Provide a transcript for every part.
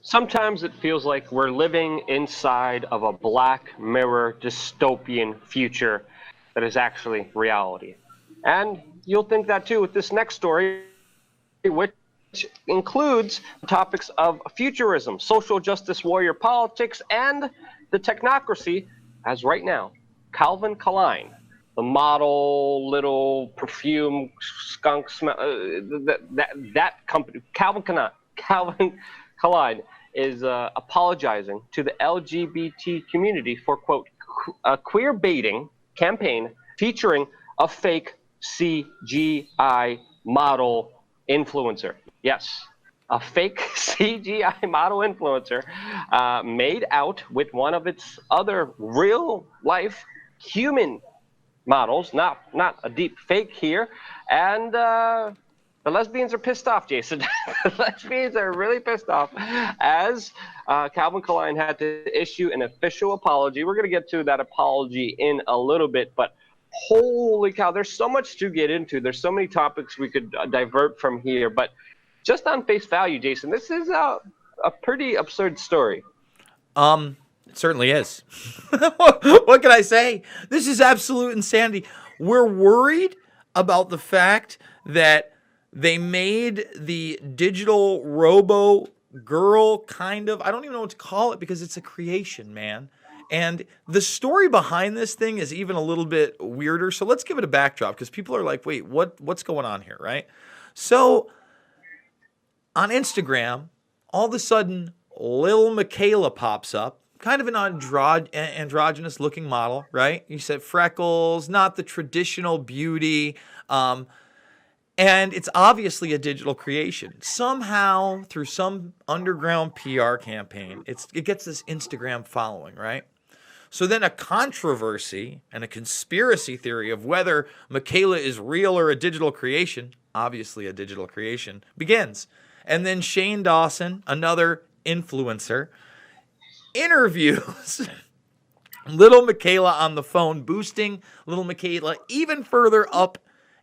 Sometimes it feels like we're living inside of a Black Mirror dystopian future that is actually reality. And you'll think that too with this next story, which includes topics of futurism, social justice warrior politics, and the technocracy, as right now, Calvin Klein, the model little perfume skunk smell, that company, Calvin Klein is apologizing to the LGBT community for, quote, a queer baiting campaign featuring a fake CGI model influencer. Yes, a fake CGI model influencer made out with one of its other real life human models, not a deep fake here. And the lesbians are pissed off, Jason. The lesbians are really pissed off as Calvin Klein had to issue an official apology. We're going to get to that apology in a little bit, but holy cow, there's so much to get into. There's so many topics we could divert from here, but just on face value, Jason, this is a pretty absurd story. It certainly is. What can I say? This is absolute insanity. We're worried about the fact that they made the digital robo girl kind of, I don't even know what to call it because it's a creation, man. And the story behind this thing is even a little bit weirder. So let's give it a backdrop because people are like, wait, what's going on here, right? So on Instagram, all of a sudden, Lil Michaela pops up, kind of an androgynous looking model, right? You said freckles, not the traditional beauty. And it's obviously a digital creation. Somehow, through some underground PR campaign, it gets this Instagram following, right? So then a controversy and a conspiracy theory of whether Michaela is real or a digital creation, obviously a digital creation, begins. And then Shane Dawson, another influencer, interviews little Michaela on the phone, boosting little Michaela even further up,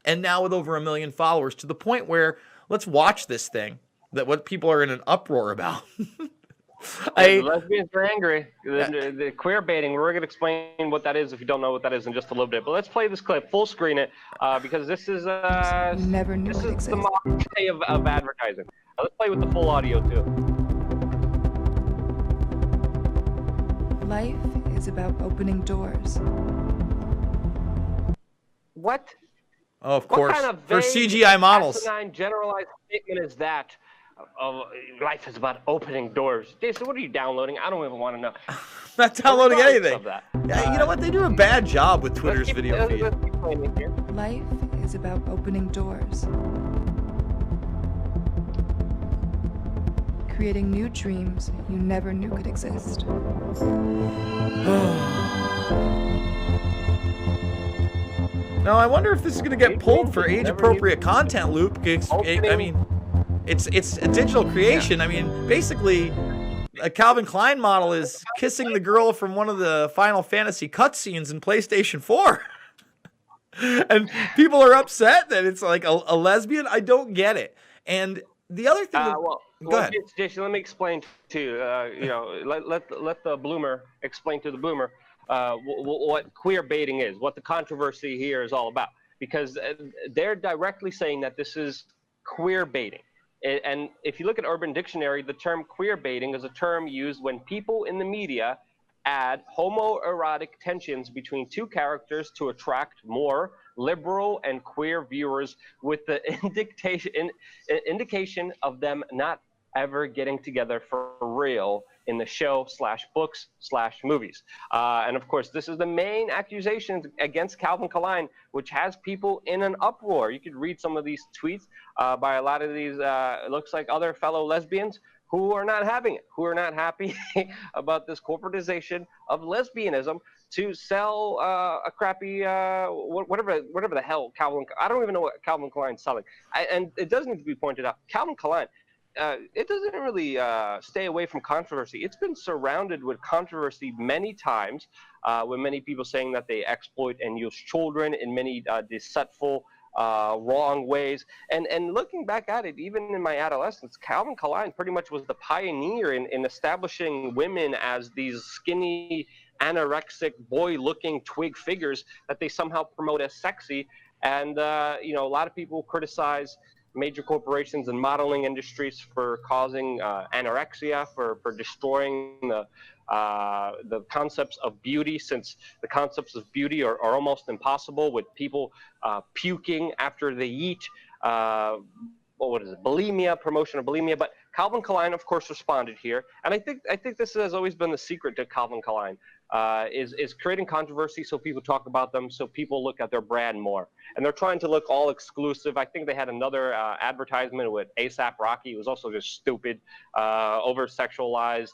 and now with over 1 million followers, to the point where, let's watch this thing, that what people are in an uproar about. The lesbians are angry. The queer baiting, we're going to explain what that is if you don't know what that is in just a little bit. But let's play this clip, full screen it, because this is Never knew this it is existed. the modern day of advertising. Let's play with the full audio too. Life is about opening doors. What? Oh, of What course. kind of For vague, CGI models. asinine, generalized statement is that? Life is about opening doors. Jason, what are you downloading? I don't even want to know. Not downloading Regardless anything. of that, Yeah, you know what? They do a bad job with Twitter's video feed. Let's keep playing it here. Life is about opening doors. Creating new dreams you never knew could exist. Now, I wonder if this is going to get pulled for age-appropriate content, Luke. I mean, it's a digital creation. I mean, basically, a Calvin Klein model is kissing the girl from one of the Final Fantasy cutscenes in PlayStation 4. And people are upset that it's like a lesbian. I don't get it. And the other thing... Go ahead. Jason, let me explain to you. Let the bloomer explain to the boomer what queer baiting is, what the controversy here is all about. Because they're directly saying that this is queer baiting. And if you look at Urban Dictionary, the term queer baiting is a term used when people in the media add homoerotic tensions between two characters to attract more liberal and queer viewers, with the indication of them not ever getting together for real in the show / books / movies. And of course, this is the main accusation against Calvin Klein, which has people in an uproar. You could read some of these tweets by a lot of these, it looks like other fellow lesbians who are not having it, who are not happy about this corporatization of lesbianism to sell a crappy, whatever the hell Calvin, I don't even know what Calvin Klein's selling. And it does need to be pointed out, Calvin Klein, it doesn't really stay away from controversy. It's been surrounded with controversy many times, with many people saying that they exploit and use children in many deceitful wrong ways. And looking back at it, even in my adolescence, Calvin Klein pretty much was the pioneer in establishing women as these skinny, anorexic, boy-looking twig figures that they somehow promote as sexy. And a lot of people criticize major corporations and modeling industries for causing anorexia, for destroying the concepts of beauty, since the concepts of beauty are almost impossible, with people puking after they eat. What is it? Bulimia, promotion of bulimia. But Calvin Klein, of course, responded here, and I think this has always been the secret to Calvin Klein, is creating controversy so people talk about them, so people look at their brand more. And they're trying to look all exclusive. I think they had another advertisement with ASAP Rocky. It was also just stupid, over-sexualized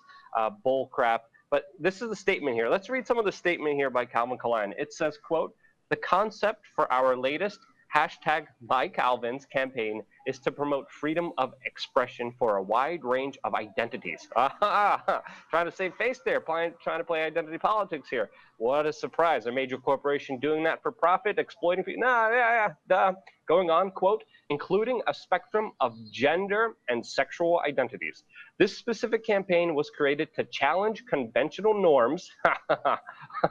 bull crap. But this is the statement here. Let's read some of the statement here by Calvin Klein. It says, quote, "The concept for our latest #BuyCalvins campaign is to promote freedom of expression for a wide range of identities." Trying to save face there, trying to play identity politics here. What a surprise. A major corporation doing that for profit, exploiting people. Going on, quote, "including a spectrum of gender and sexual identities. This specific campaign was created to challenge conventional norms,"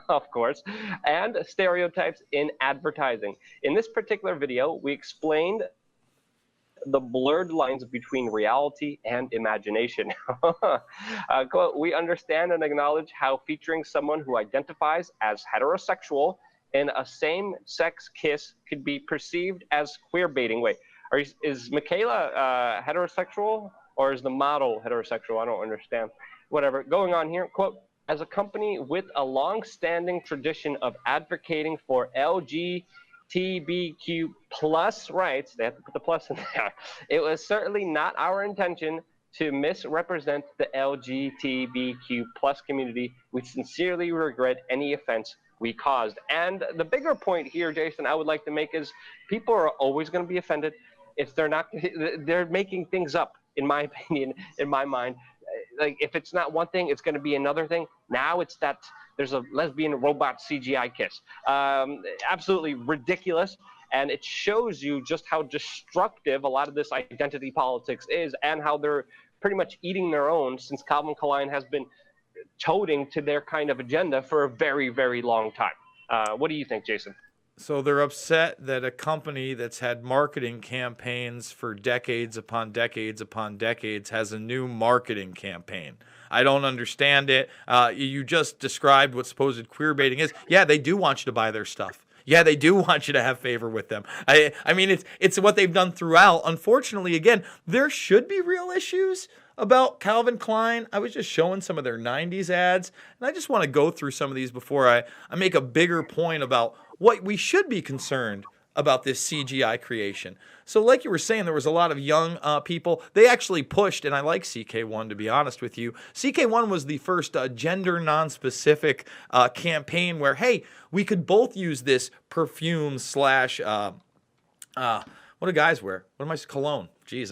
of course, "and stereotypes in advertising. In this particular video, we explained the blurred lines between reality and imagination." Quote, "We understand and acknowledge how featuring someone who identifies as heterosexual in a same-sex kiss could be perceived as queer baiting." Wait, is Michaela heterosexual, or is the model heterosexual? I don't understand. Whatever. Going on here, quote, "As a company with a long-standing tradition of advocating for LGBTQ plus rights," they have to put the plus in there, "it was certainly not our intention to misrepresent the LGBTQ plus community. We sincerely regret any offense we caused." And the bigger point here, Jason, I would like to make is people are always going to be offended if they're making things up, in my opinion, in my mind. Like, if it's not one thing, it's going to be another thing. Now it's that there's a lesbian robot CGI kiss. Absolutely ridiculous. And it shows you just how destructive a lot of this identity politics is, and how they're pretty much eating their own, since Calvin Klein has been toting to their kind of agenda for a very, very long time. What do you think, Jason? So they're upset that a company that's had marketing campaigns for decades upon decades upon decades has a new marketing campaign. I don't understand it. You just described what supposed queer baiting is. Yeah, they do want you to buy their stuff. Yeah, they do want you to have favor with them. I mean, it's what they've done throughout. Unfortunately, again, there should be real issues about Calvin Klein. I was just showing some of their 90s ads, and I just want to go through some of these before I make a bigger point about what we should be concerned about this CGI creation. So like you were saying, there was a lot of young people. They actually pushed, and I like CK1 to be honest with you. CK1 was the first gender non-specific campaign where, hey, we could both use this perfume slash, what do guys wear? What am I, cologne? Jeez,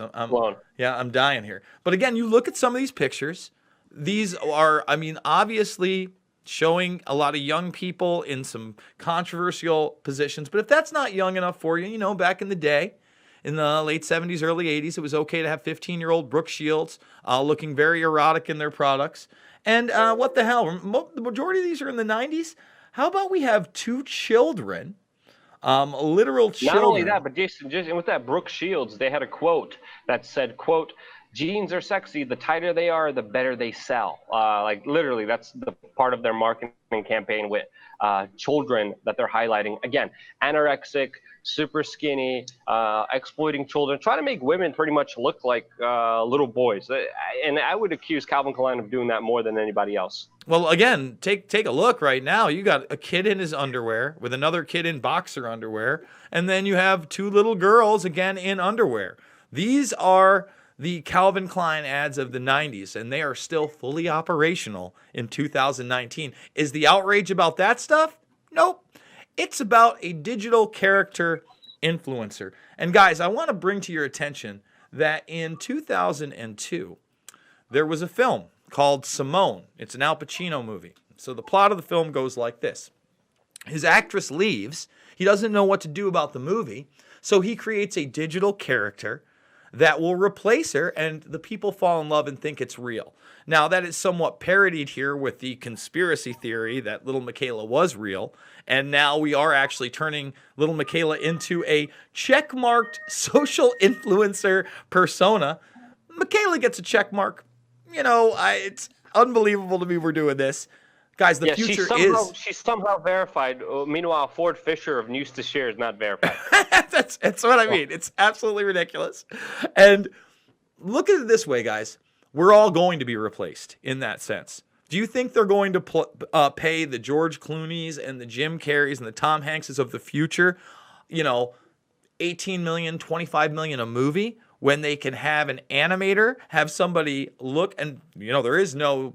I'm dying here. But again, you look at some of these pictures. These are, I mean, obviously showing a lot of young people in some controversial positions. But if that's not young enough for you, you know, back in the day, in the late 70s, early 80s, it was okay to have 15-year-old Brooke Shields looking very erotic in their products. And what the hell? The majority of these are in the 90s. How about we have two children, literal children? Not only that, but Jason, with that Brooke Shields, they had a quote that said, quote, "Jeans are sexy. The tighter they are, the better they sell." Like literally, that's the part of their marketing campaign with children that they're highlighting. Again, anorexic, super skinny, exploiting children, trying to make women pretty much look like little boys. And I would accuse Calvin Klein of doing that more than anybody else. Well, again, take a look right now. You got a kid in his underwear with another kid in boxer underwear, and then you have two little girls again in underwear. These are the Calvin Klein ads of the 90s, and they are still fully operational in 2019. Is the outrage about that stuff? Nope. It's about a digital character influencer. And guys, I want to bring to your attention that in 2002, there was a film called Simone. It's an Al Pacino movie. So the plot of the film goes like this. His actress leaves. He doesn't know what to do about the movie. So he creates a digital character that will replace her, and the people fall in love and think it's real. Now, that is somewhat parodied here with the conspiracy theory that little Michaela was real, and now we are actually turning little Michaela into a checkmarked social influencer persona. Michaela gets a check mark. It's unbelievable to me we're doing this. Guys, the future she's somehow verified. Meanwhile, Ford Fisher of News to Share is not verified. that's what I mean. It's absolutely ridiculous. And look at it this way, guys. We're all going to be replaced in that sense. Do you think they're going to pay the George Clooney's and the Jim Carreys and the Tom Hankses of the future, 18 million, 25 million a movie, when they can have an animator, have somebody look, and there is no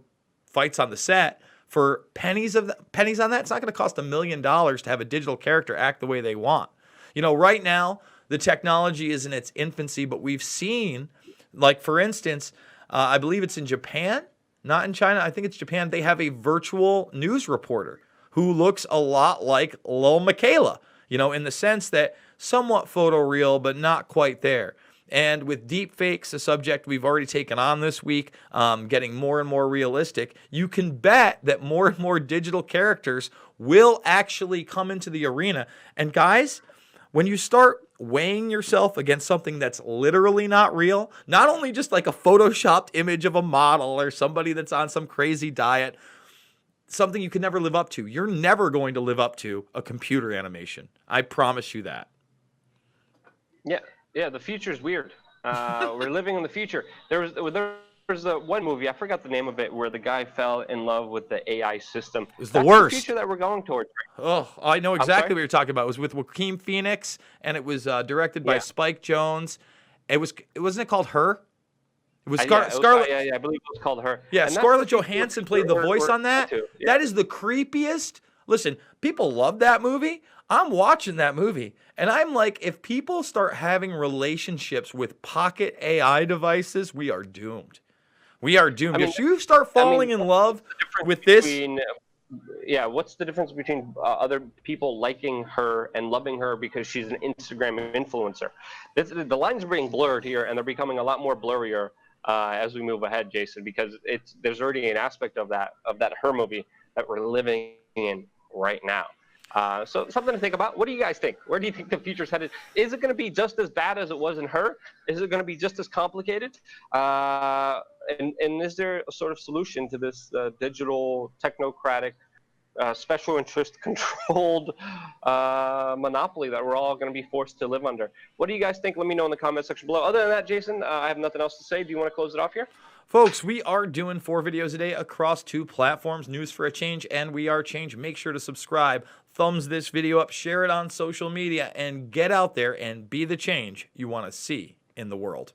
fights on the set, for pennies on that? It's not going to cost $1 million to have a digital character act the way they want. Right now, the technology is in its infancy, but we've seen, like, for instance, I believe it's in Japan, not in China. I think it's Japan. They have a virtual news reporter who looks a lot like Lil Michaela, in the sense that somewhat photoreal, but not quite there. And with deepfakes, a subject we've already taken on this week, getting more and more realistic, you can bet that more and more digital characters will actually come into the arena. And guys, when you start weighing yourself against something that's literally not real, not only just like a photoshopped image of a model or somebody that's on some crazy diet, something you can never live up to. You're never going to live up to a computer animation. I promise you that. Yeah, the future's weird. We're living in the future. There was one movie, I forgot the name of it, where the guy fell in love with the AI system. It was the worst. The future that we're going towards. Oh, I know exactly what you're talking about. It was with Joaquin Phoenix, and it was directed by Spike Jonze. Wasn't it called Her? It was Scarlett. Yeah, I believe it was called Her. Yeah, Scarlett Johansson played the voice on that. Yeah. That is the creepiest. Listen, people love that movie. I'm watching that movie, and I'm like, if people start having relationships with pocket AI devices, we are doomed. We are doomed. If you start falling in love with this... what's the difference between other people liking her and loving her because she's an Instagram influencer? The lines are being blurred here, and they're becoming a lot more blurrier as we move ahead, Jason, because there's already an aspect of that Her movie that we're living in right now. So something to think about. What do you guys think? Where do you think the future's headed? Is it going to be just as bad as it was in Her? Is it going to be just as complicated? And is there a sort of solution to this digital, technocratic, special interest controlled monopoly that we're all going to be forced to live under? What do you guys think? Let me know in the comment section below. Other than that, Jason, I have nothing else to say. Do you want to close it off here? Folks, we are doing 4 videos a day across 2 platforms, News for a Change and WeAreChange. Make sure to subscribe, thumbs this video up, share it on social media, and get out there and be the change you want to see in the world.